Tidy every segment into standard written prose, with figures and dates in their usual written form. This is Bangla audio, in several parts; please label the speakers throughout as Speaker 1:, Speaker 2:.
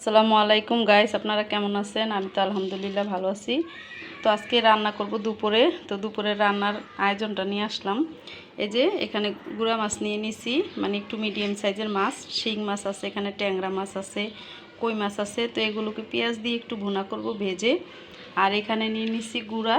Speaker 1: আসসালামু আলাইকুম গাইস, আপনারা কেমন আছেন? আমি তো আলহামদুলিল্লাহ ভালো আছি। তো আজকে রান্না করব দুপুরে। তো দুপুরে রান্নার আয়োজনটা নিয়ে আসলাম। এই যে এখানে গুঁড়া মাছ নিয়ে নিছি, মানে একটু মিডিয়াম সাইজের মাছ। শিং মাছ আছে, এখানে ট্যাংরা মাছ আছে, কই মাছ আছে। তো এগুলোকে পেঁয়াজ দিয়ে একটু ভুনা করব ভেজে। আর এখানে নিয়ে নিছি গুঁড়া,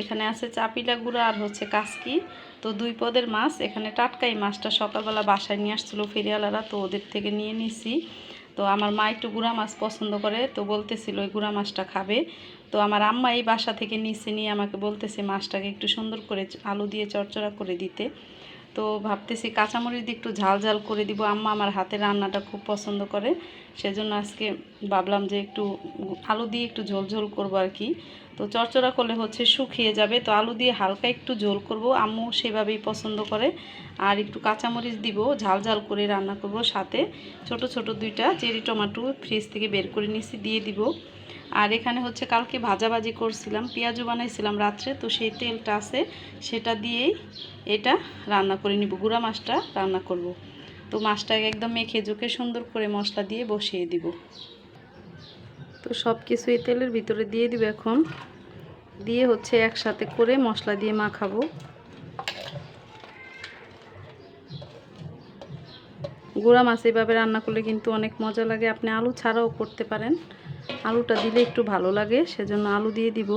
Speaker 1: এখানে আছে চাপিলা গুঁড়া আর হচ্ছে কাসকি। তো দুই পদের মাছ। এখানে টাটকাই মাছটা সকালবেলা বাসায় নিয়ে আসছিলো ফেরিওয়ালারা, তো ওদের থেকে নিয়ে নিছি। তো আমার মা একটু গুঁড়া মাছ পছন্দ করে, তো বলতেছিল ওই গুঁড়া মাছটা খাবে। তো আমার আম্মা এই বাসা থেকে নিয়ে আমাকে বলতেছে মাছটাকে একটু সুন্দর করে আলু দিয়ে চড়চড়া করে দিতে। তো ভাবতেছি কাঁচামরিচ দিয়ে একটু ঝাল ঝাল করে দিব। আম্মা আমার হাতের রান্নাটা খুব পছন্দ করে, সেজন্য আজকে ভাবলাম যে একটু আলু দিয়ে একটু ঝোল ঝোল করবো আর কি। তো চড়চড়া করলে হচ্ছে শুকিয়ে যাবে, তো আলু দিয়ে হালকা একটু ঝোল করব, আম্মু সেভাবেই পছন্দ করে। আর একটু কাঁচামরিচ দিব, ঝাল ঝাল করে রান্না করব। সাথে ছোট ছোট দুইটা চেরি টমেটো ফ্রিজ থেকে বের করে নিয়েছি, দিয়ে দিব। আর এখানে হচ্ছে কালকে ভাজাভাজি করছিলাম, পেঁয়াজু বানাইছিলাম রাত্রে, তো সেই তেলটা আছে, সেটা দিয়েই এটা রান্না করে নিব। গুঁড়া মাছটা রান্না করব। তো মাছটাকে একদম মেখে জুকে সুন্দর করে মশলা দিয়ে বসিয়ে দিব। তো সব কিছু এই তেলের ভিতরে দিয়ে দিব এখন, দিয়ে হচ্ছে একসাথে করে মশলা দিয়ে মাখাবো। গুঁড়া মাছ এইভাবে রান্না করলে কিন্তু অনেক মজা লাগে। আপনি আলু ছাড়াও করতে পারেন, আলুটা দিলে একটু ভালো লাগে, সেজন্য আলু দিয়ে দিব।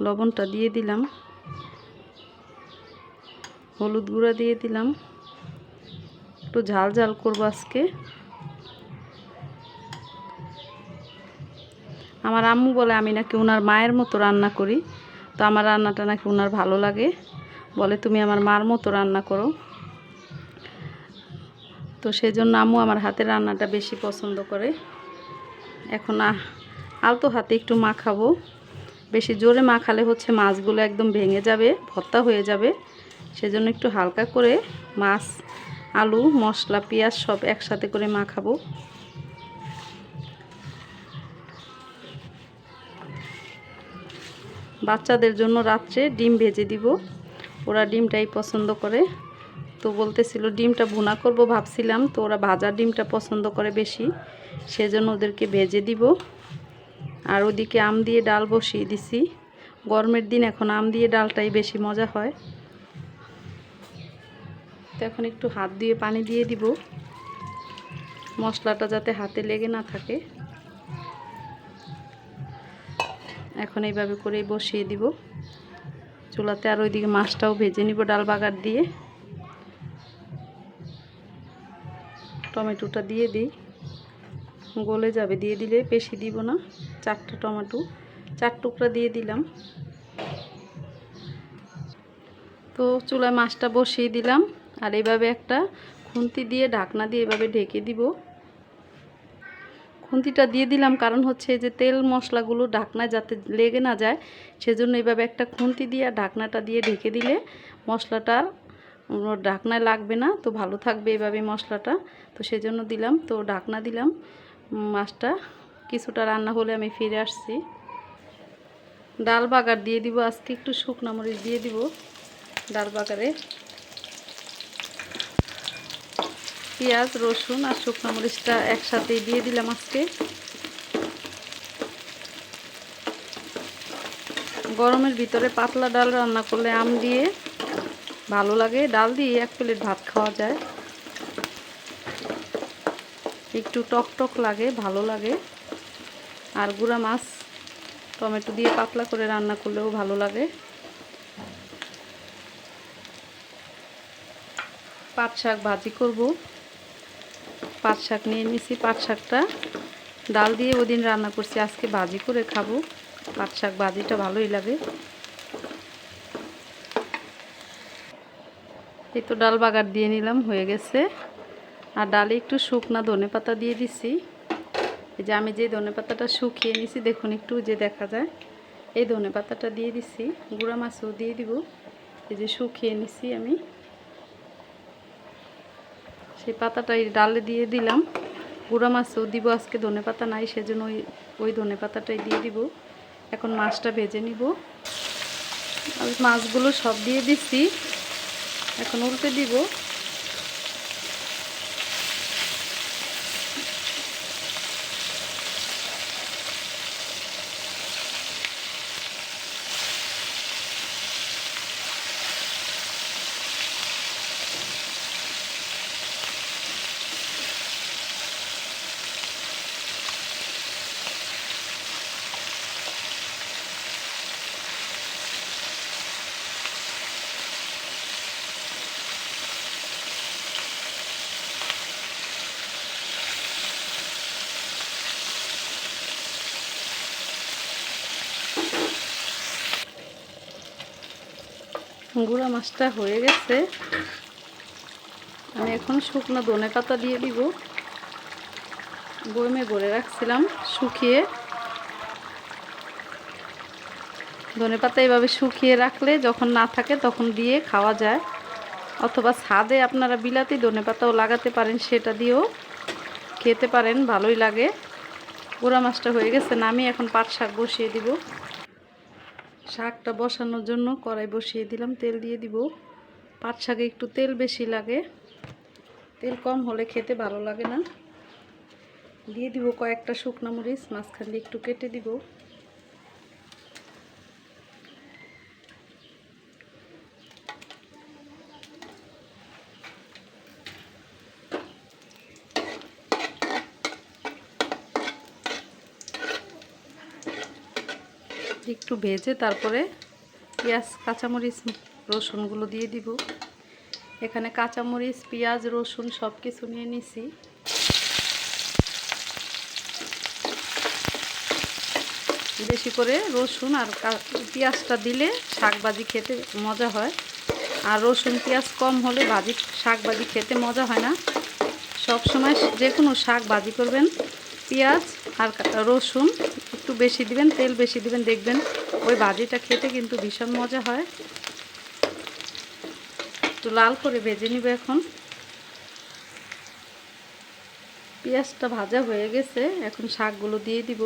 Speaker 1: লবণটা দিয়ে দিলাম, হলুদ গুঁড়া দিয়ে দিলাম। একটু ঝাল ঝাল করবো আজকে। আমার আম্মু বলে আমি নাকি ওনার মায়ের মতো রান্না করি, তো আমার রান্নাটা নাকি ওনার ভালো লাগে, বলে তুমি আমার মার মতো রান্না করো। তো সেজন্য আম্মু আমার হাতের রান্নাটা বেশি পছন্দ করে। এখন আলতো হাতে একটু মাখাবো, বেশি জোরে মাখালে হচ্ছে মাছগুলো একদম ভেঙে যাবে, ভর্তা হয়ে যাবে। সেজন্য একটু হালকা করে মাছ, আলু, মশলা, পেঁয়াজ সব একসাথে করে মাখাবো। বাচ্চাদের জন্য রাত্রে ডিম ভেজে দিব, ওরা ডিমটাই পছন্দ করে। তো বলতেছিল ডিমটা ভুনা করব ভাবছিলাম, তো ওরা ভাজা ডিমটা পছন্দ করে বেশি, সেজন্য ওদেরকে ভেজে দিব। আর ওদিকে আম দিয়ে ডাল বসিয়ে দিছি। গরমের দিন এখন আম দিয়ে ডালটাই বেশি মজা হয়। তো এখন একটু হাত দিয়ে পানি দিয়ে দিব, মশলাটা যাতে হাতে লেগে না থাকে। এখন এইভাবে করেই বসিয়ে দিব চুলাতে। আর ওইদিকে মাছটাও ভেজে নিব ডাল বাগার দিয়ে। টমেটোটা দিয়ে দিই, গলে যাবে, দিয়ে দিলে বেশি দিব না, 4টা টমেটো 4 টুকরা দিয়ে দিলাম। তো চুলায় মাছটা বসিয়ে দিলাম, আর এইভাবে একটা খুন্তি দিয়ে ঢাকনা দিয়ে এভাবে ঢেকে দিব। খুন্তিটা দিয়ে দিলাম কারণ হচ্ছে যে তেল মশলাগুলো ঢাকনায় যাতে লেগে না যায়, সেজন্য এইভাবে একটা খুন্তি দিয়ে ঢাকনাটা দিয়ে ঢেকে দিলে মশলাটার ঢাকনায় লাগবে না, তো ভালো থাকবে এভাবে মশলাটা। তো সেজন্য দিলাম, তো ঢাকনা দিলাম। মাছটা কিছুটা রান্না হলে আমি ফিরে আসছি। ডাল বাগার দিয়ে দিব, আজকে একটু শুকনো মরিচ দিয়ে দিব ডাল বাগারে। পেঁয়াজ, রসুন আর শুকনো মরিচটা একসাথেই দিয়ে দিলাম আজকে। গরমের ভিতরে পাতলা ডাল রান্না করলে আম দিয়ে ভালো লাগে, ডাল দিয়ে 1 প্লেট ভাত খাওয়া যায়। একটু টক টক লাগে, ভালো লাগে। আর গুঁড়া মাছ টমেটো দিয়ে পাতলা করে রান্না করলেও ভালো লাগে। পাট শাক ভাজি করব, পাট শাক নিয়ে নিছি। পাট শাকটা ডাল দিয়ে ওদিন রান্না করছি, আজকে ভাজি করে খাবো। পাট শাক ভাজিটা ভালোই লাগে। এই তো ডাল বাগার দিয়ে নিলাম, হয়ে গেছে। আর ডালে একটু শুকনা ধনেপাতা দিয়ে দিছি। এই যে আমি যে ধনেপাতাটা শুকিয়ে নিছি, দেখুন একটু যে দেখা যায়, এই ধনেপাতাটা দিয়ে দিছি। গুঁড়া মাছও দিয়ে দিব, এই যে শুকিয়ে নিছি আমি, সেই পাতাটা এই ডালে দিয়ে দিলাম। গুঁড়া মাছও দিব, আজকে ধনেপাতা নাই, সেজন্য ওই ধনেপাতাটাই দিয়ে দিব। এখন মাছটা ভেজে নিব। আর মাছগুলো সব দিয়ে দিছি, এখন উল্টে দিব। গুঁড়া মাছটা হয়ে গেছে। আমি এখন শুকনো ধনেপাতা দিয়ে দিব। বয়মে ভরে রাখছিলাম শুকিয়ে। ধনেপাতা এইভাবে শুকিয়ে রাখলে যখন না থাকে তখন দিয়ে খাওয়া যায়, অথবা ছাদে আপনারা বিলাতি ধনেপাতাও লাগাতে পারেন, সেটা দিয়েও খেতে পারেন, ভালোই লাগে। গুঁড়া মাছটা হয়ে গেছে, নামিয়ে এখন পাট শাক বসিয়ে দিব। শাকটা বসানোর জন্য কড়াই বসিয়ে দিলাম, তেল দিয়ে দিব। পাট শাকে একটু তেল বেশি লাগে, তেল কম হলে খেতে ভালো লাগে না। দিয়ে দিব কয়েকটা শুকনো মরিচ, মাঝখান দিয়ে একটু কেটে দিব। একটু ভেজে তারপরে পেঁয়াজ, কাঁচামরিচ, রসুনগুলো দিয়ে দিব। এখানে কাঁচামরিচ, পেঁয়াজ, রসুন সব কিছু নিয়ে নিছি। বেশি করে রসুন আর পেঁয়াজটা দিলে শাক ভাজি খেতে মজা হয়, আর রসুন পেঁয়াজ কম হলে শাক ভাজি খেতে মজা হয় না। সব সময় যে কোনো শাক ভাজি করবেন পেঁয়াজ আর রসুন একটু বেশি দিবেন, তেল বেশি দিবেন, দেখবেন ওই ভাজিটা খেতে কিন্তু ভীষণ মজা হয়। একটু লাল করে ভেজে নিব। এখন পেঁয়াজটা ভাজা হয়ে গেছে, এখন শাকগুলো দিয়ে দিব।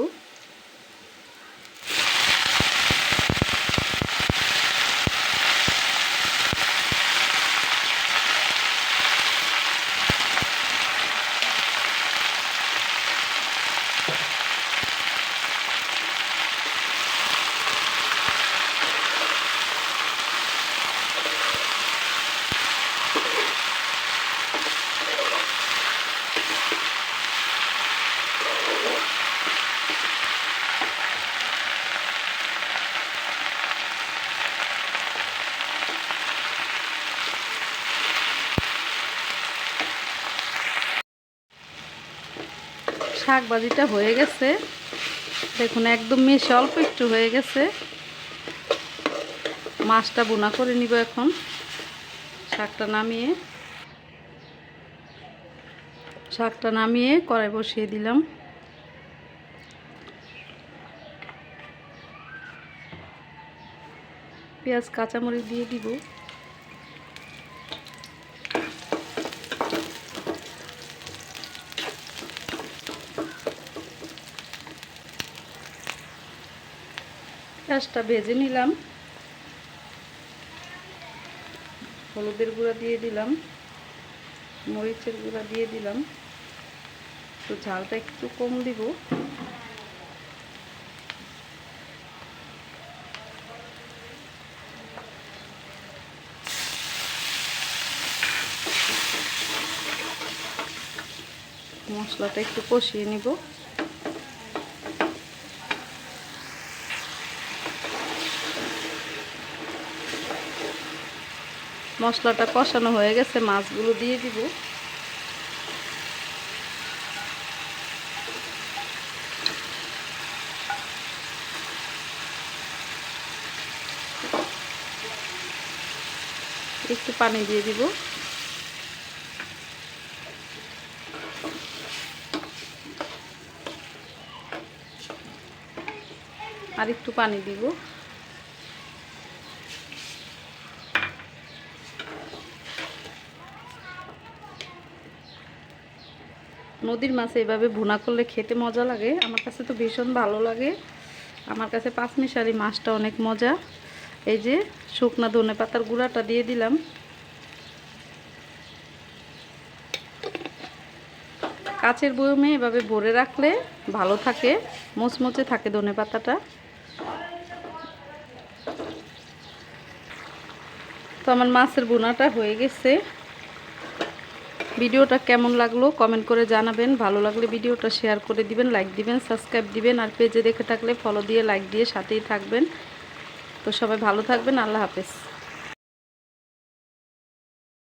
Speaker 1: শাক ভাজিটা হয়ে গেছে, দেখুন একদম মিশে অল্প একটু হয়ে গেছে। মাছটা ভুনা করে নিব। এখন শাকটা নামিয়ে কড়াই বসিয়ে দিলাম। পেঁয়াজ, কাঁচামরিচ দিয়ে দিব। পেঁয়াজটা ভেজে নিলাম, হলুদের গুঁড়া দিয়ে দিলাম, মরিচের গুঁড়া দিয়ে দিলাম। তো ঝালটা একটু কম দিব। মশলাটা একটু কষিয়ে নিব। মশলাটা কষানো হয়ে গেছে, মাছগুলো দিয়ে দিব। একটু পানি দিয়ে দিব। আর একটু পানি দিব। নদীর মাছ এভাবে ভুনা করলে খেতে মজা লাগে, আমার কাছে তো ভীষণ ভালো লাগে। আমার কাছে পাঁচমিশালি মাছটা অনেক মজা। এই যে শুকনা ধনেপাতার গুঁড়াটা দিয়ে দিলাম। কাচের বয়মে এভাবে ভরে রাখলে ভালো থাকে, মুচমুচে থাকে ধনেপাতাটা। তো আমার মাছের ভুনাটা হয়ে গেছে। ভিডিওটা কেমন লাগলো কমেন্ট করে জানাবেন। ভালো লাগলে ভিডিওটা শেয়ার করে দিবেন, লাইক দিবেন, সাবস্ক্রাইব দিবেন, আর পেজে দেখে থাকলে ফলো দিয়ে লাইক দিয়ে সাথেই থাকবেন। তো সবাই ভালো থাকবেন। আল্লাহ হাফেজ।